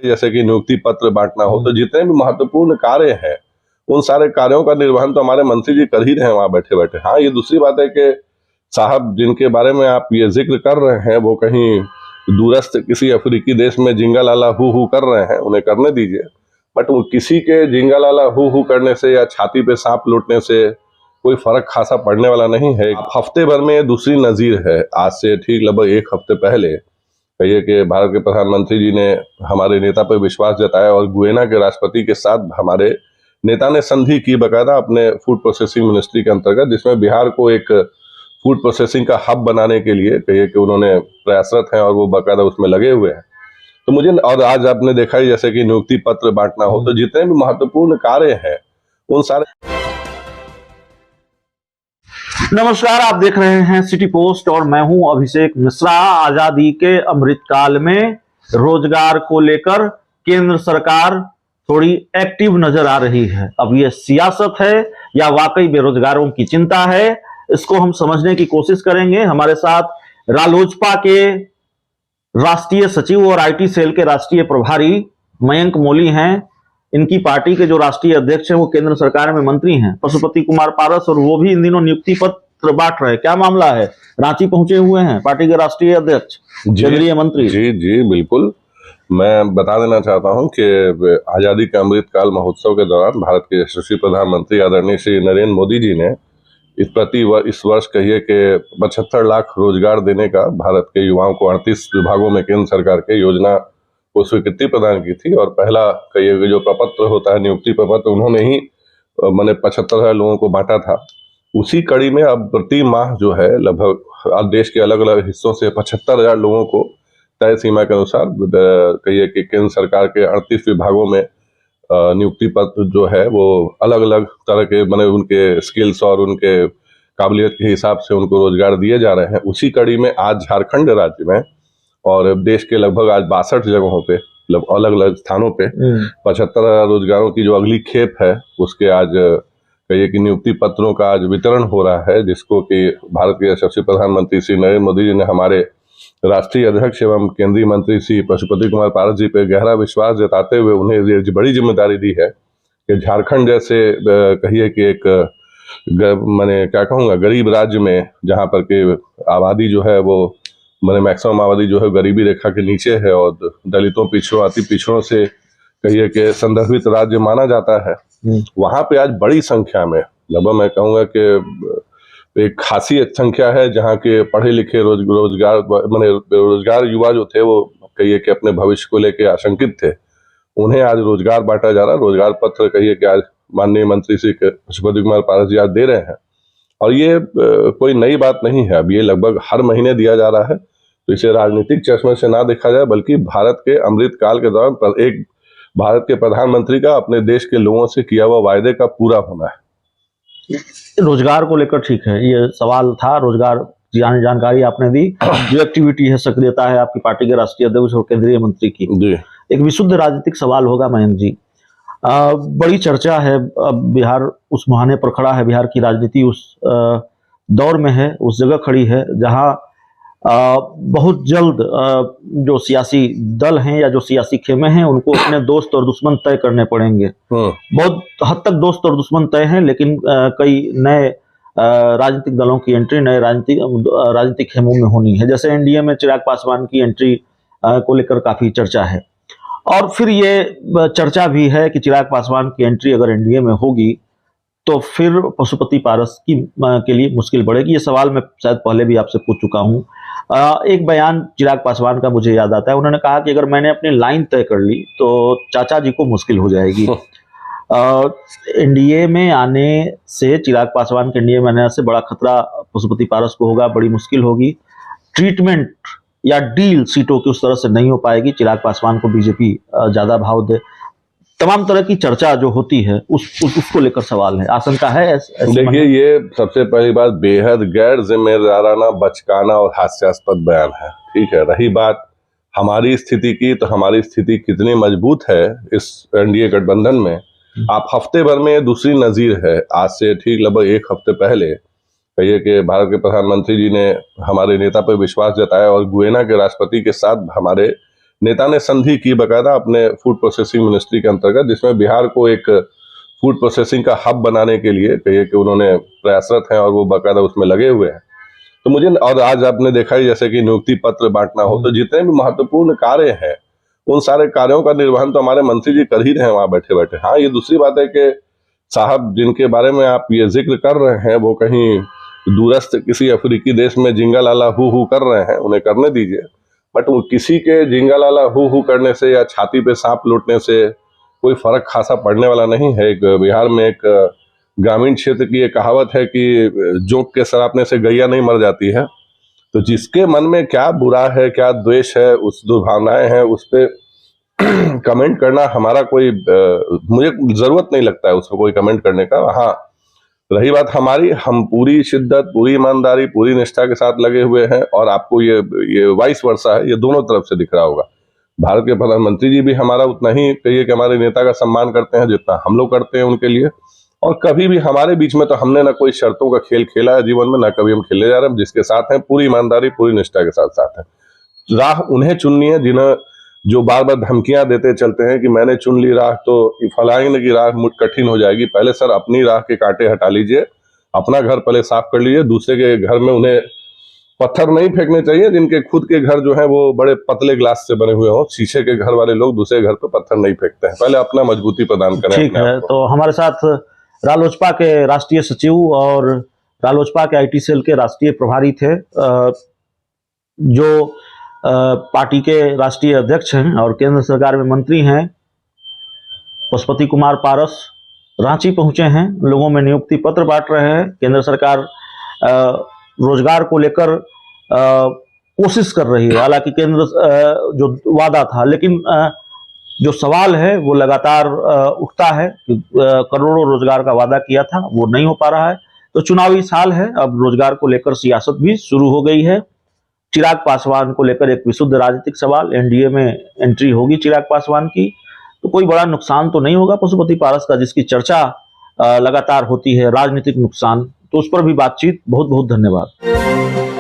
जैसे कि नियुक्ति पत्र बांटना हो, तो जितने भी महत्वपूर्ण कार्य हैं उन सारे कार्यों का निर्वहन तो हमारे मंत्री जी कर ही रहे हैं वहां बैठे बैठे। हाँ, ये दूसरी बात है कि साहब जिनके बारे में आप ये जिक्र कर रहे हैं वो कहीं दूरस्थ किसी अफ्रीकी देश में जिंगालाला हु कर रहे हैं, उन्हें करने दीजिए। बट वो किसी के जिंगालाला हु करने से या छाती पे सांप लौटने से कोई फर्क खासा पड़ने वाला नहीं है। हफ्ते भर में दूसरी नजीर है। आज से ठीक लगभग एक हफ्ते पहले कहिए कि भारत के प्रधानमंत्री जी ने हमारे नेता पर विश्वास जताया और गुयना के राष्ट्रपति के साथ हमारे नेता ने संधि की बकायदा अपने फूड प्रोसेसिंग मिनिस्ट्री के अंतर्गत, जिसमें बिहार को एक फूड प्रोसेसिंग का हब बनाने के लिए कहिए कि उन्होंने प्रयासरत हैं और वो बकायदा उसमें लगे हुए हैं। तो मुझे और आज आपने देखा ही जैसे कि नियुक्ति पत्र बांटना हो, तो जितने भी महत्वपूर्ण कार्य हैं उन सारे। नमस्कार, आप देख रहे हैं सिटी पोस्ट और मैं हूं अभिषेक मिश्रा। आजादी के अमृतकाल में रोजगार को लेकर केंद्र सरकार थोड़ी एक्टिव नजर आ रही है। अब ये सियासत है या वाकई बेरोजगारों की चिंता है, इसको हम समझने की कोशिश करेंगे। हमारे साथ रालोजपा के राष्ट्रीय सचिव और आईटी सेल के राष्ट्रीय प्रभारी मयंक मौली हैं। इनकी पार्टी के जो राष्ट्रीय अध्यक्ष हैं वो केंद्र सरकार में मंत्री हैं, पशुपति कुमार पारस, और वो भी इन दिनों नियुक्ति पत्र बांट रहे हैं। क्या मामला है? रांची पहुंचे हुए हैं पार्टी के राष्ट्रीय अध्यक्ष, केंद्रीय मंत्री। जी जी बिल्कुल। मैं बता देना चाहता हूं कि आजादी का अमृतकाल महोत्सव के दौरान भारत के यशस्वी प्रधानमंत्री आदरणीय श्री नरेंद्र मोदी जी ने इस वर्ष कहिए कि 75 लाख रोजगार देने का भारत के युवाओं को 38 विभागों में केंद्र सरकार के योजना को स्वीकृति प्रदान की थी। और पहला कहिए जो प्रपत्र होता है, नियुक्ति प्रपत्र, उन्होंने ही मैंने 75,000 लोगों को बांटा था। उसी कड़ी में अब प्रति माह जो है लगभग देश के अलग अलग हिस्सों से 75,000 लोगों को तय सीमा के अनुसार कहिए कि केंद्र सरकार के 38 विभागों में नियुक्ति पत्र जो है वो अलग अलग तरह के उनके स्किल्स और उनके काबिलियत के हिसाब से उनको रोजगार दिए जा रहे हैं। उसी कड़ी में आज झारखंड राज्य में और देश के लगभग आज 62 जगहों पे अलग अलग स्थानों पे 75,000 रोजगारों की जो अगली खेप है उसके आज कहिए कि नियुक्ति पत्रों का आज वितरण हो रहा है, जिसको कि भारत के यशस्वी प्रधानमंत्री श्री नरेंद्र मोदी जी ने हमारे राष्ट्रीय अध्यक्ष एवं केंद्रीय मंत्री श्री पशुपति कुमार पारस जी पे गहरा विश्वास जताते हुए उन्हें ये बड़ी जिम्मेदारी दी है कि झारखंड जैसे कहिए कि एक मैंने क्या कहूँगा गरीब राज्य में, जहाँ पर के आबादी जो है वो मैक्सिमम आबादी जो है गरीबी रेखा के नीचे है और दलितों पिछड़ों अति पिछड़ों से कहिए कि संदर्भित राज्य माना जाता है, वहां पे आज बड़ी संख्या में लगभग मैं कहूँगा कि एक खासी संख्या है जहाँ के पढ़े लिखे रोजगार युवा जो थे वो कहिए कि अपने भविष्य को लेकर आशंकित थे, उन्हें आज रोजगार बांटा जा रहा है। रोजगार पत्र कहिए कि आज माननीय मंत्री श्री पशुपति कुमार पारस जी आज दे रहे हैं और ये कोई नई बात नहीं है। अब ये लगभग हर महीने दिया जा रहा है, तो इसे राजनीतिक चश्मे से ना देखा जाए बल्कि भारत के अमृतकाल के दौरान एक भारत के प्रधानमंत्री का अपने देश के लोगों से किया हुआ वायदे का पूरा होना है। रोजगार को लेकर ठीक है, ये सवाल था। रोजगार जानकारी आपने दी, जो एक्टिविटी है, सक्रियता है आपकी पार्टी के राष्ट्रीय अध्यक्ष और केंद्रीय मंत्री की। एक विशुद्ध राजनीतिक सवाल होगा मयंक जी, बड़ी चर्चा है, बिहार उस मुहाने पर खड़ा है, बिहार की राजनीति उस दौर में है, उस जगह खड़ी है जहां बहुत जल्द जो सियासी दल हैं या जो सियासी खेमे हैं उनको अपने दोस्त और दुश्मन तय करने पड़ेंगे। बहुत हद तक दोस्त और दुश्मन तय हैं, लेकिन कई नए राजनीतिक दलों की एंट्री नए राजनीतिक खेमों में होनी है। जैसे एनडीए में चिराग पासवान की एंट्री को लेकर काफी चर्चा है, और फिर ये चर्चा भी है कि चिराग पासवान की एंट्री अगर एनडीए में होगी तो फिर पशुपति पारस के लिए मुश्किल बढ़ेगी। ये सवाल मैं शायद पहले भी आपसे पूछ चुका हूँ। एक बयान चिराग पासवान का मुझे याद आता है, उन्होंने कहा कि अगर मैंने अपनी लाइन तय कर ली तो चाचा जी को मुश्किल हो जाएगी। एनडीए में आने से, चिराग पासवान के एनडीए में आने से बड़ा खतरा पशुपति पारस को होगा, बड़ी मुश्किल होगी। ट्रीटमेंट या डील सीटों की उस तरह से नहीं हो पाएगी, चिराग पासवान को बीजेपी ज्यादा भाव दे। तमाम तरह की चर्चा जो होती है उसको लेकर सवाल है, आशंका है। देखिए, ये सबसे पहली बात बेहद गैर जिम्मेदाराना, बचकाना और हास्यास्पद बयान है। ठीक है, रही बात हमारी स्थिति की, तो हमारी स्थिति कितनी मजबूत है इस एनडीए गठबंधन में, आप हफ्ते भर में दूसरी नजीर है। आज से ठीक लगभग एक हफ्ते पहले कहिए कि भारत के प्रधानमंत्री जी ने हमारे नेता पर विश्वास जताया और गुयना के राष्ट्रपति के साथ हमारे नेता ने संधि की बकायदा अपने फूड प्रोसेसिंग मिनिस्ट्री के अंतर्गत, जिसमें बिहार को एक फूड प्रोसेसिंग का हब बनाने के लिए कहिए कि उन्होंने प्रयासरत हैं और वो बकायदा उसमें लगे हुए हैं। तो मुझे, और आज आपने देखा ही जैसे कि नियुक्ति पत्र बांटना हो, तो जितने भी महत्वपूर्ण कार्य हैं उन सारे कार्यों का निर्वहन तो हमारे मंत्री जी कर ही रहे हैं वहां बैठे बैठे। हाँ, ये दूसरी बात है कि साहब जिनके बारे में आप ये जिक्र कर रहे हैं वो कहीं दूरस्थ किसी अफ्रीकी देश में जिंगालाला हु कर रहे हैं, उन्हें करने दीजिए, बट वो किसी के जिंगालाला हु करने से या छाती पे सांप लौटने से कोई फर्क खासा पड़ने वाला नहीं है। एक बिहार में एक ग्रामीण क्षेत्र की एक कहावत है कि जोंक के सरापने से गैया नहीं मर जाती है। तो जिसके मन में क्या बुरा है, क्या द्वेष है, उस दुर्भावनाएं हैं, उस पे कमेंट करना हमारा कोई मुझे जरूरत नहीं लगता है उसको कोई कमेंट करने का। हाँ, रही बात हमारी, हम पूरी शिद्दत, पूरी ईमानदारी, पूरी निष्ठा के साथ लगे हुए हैं और आपको ये वाइस वर्सा है, ये दोनों तरफ से दिख रहा होगा। भारत के प्रधानमंत्री जी भी हमारा उतना ही कहिए कि हमारे नेता का सम्मान करते हैं जितना हम लोग करते हैं उनके लिए, और कभी भी हमारे बीच में तो हमने ना कोई शर्तों का खेल खेला है जीवन में, ना कभी हम खेलने जा रहे हैं। जिसके साथ हैं पूरी ईमानदारी, पूरी निष्ठा के साथ साथ है। राह उन्हें चुननी है जिन्हें जो बार बार धमकियां देते चलते हैं कि मैंने चुन ली राह तो फलांग की राह मुझ कठिन हो जाएगी। पहले सर अपनी राह के कांटे हटा लीजिए, अपना घर पहले साफ कर लीजिए। दूसरे के घर में उन्हें पत्थर नहीं फेंकने चाहिए जिनके खुद के घर जो है वो बड़े पतले ग्लास से बने हुए हों। शीशे के घर वाले लोग दूसरे घर पे पत्थर नहीं फेंकते हैं, पहले अपना मजबूती प्रदान करें। ठीक है, तो हमारे साथ रालोसपा के राष्ट्रीय सचिव और रालोसपा के आईटी सेल के राष्ट्रीय प्रभारी थे, जो पार्टी के राष्ट्रीय अध्यक्ष हैं और केंद्र सरकार में मंत्री हैं, पशुपति कुमार पारस रांची पहुंचे हैं, लोगों में नियुक्ति पत्र बांट रहे हैं। केंद्र सरकार रोजगार को लेकर कोशिश कर रही है, हालांकि केंद्र जो वादा था, लेकिन जो सवाल है वो लगातार उठता है कि करोड़ों रोजगार का वादा किया था वो नहीं हो पा रहा है। तो चुनावी साल है, अब रोजगार को लेकर सियासत भी शुरू हो गई है। चिराग पासवान को लेकर एक विशुद्ध राजनीतिक सवाल, एनडीए में एंट्री होगी चिराग पासवान की, तो कोई बड़ा नुकसान तो नहीं होगा पशुपति पारस का, जिसकी चर्चा लगातार होती है, राजनीतिक नुकसान, तो उस पर भी बातचीत। बहुत बहुत धन्यवाद।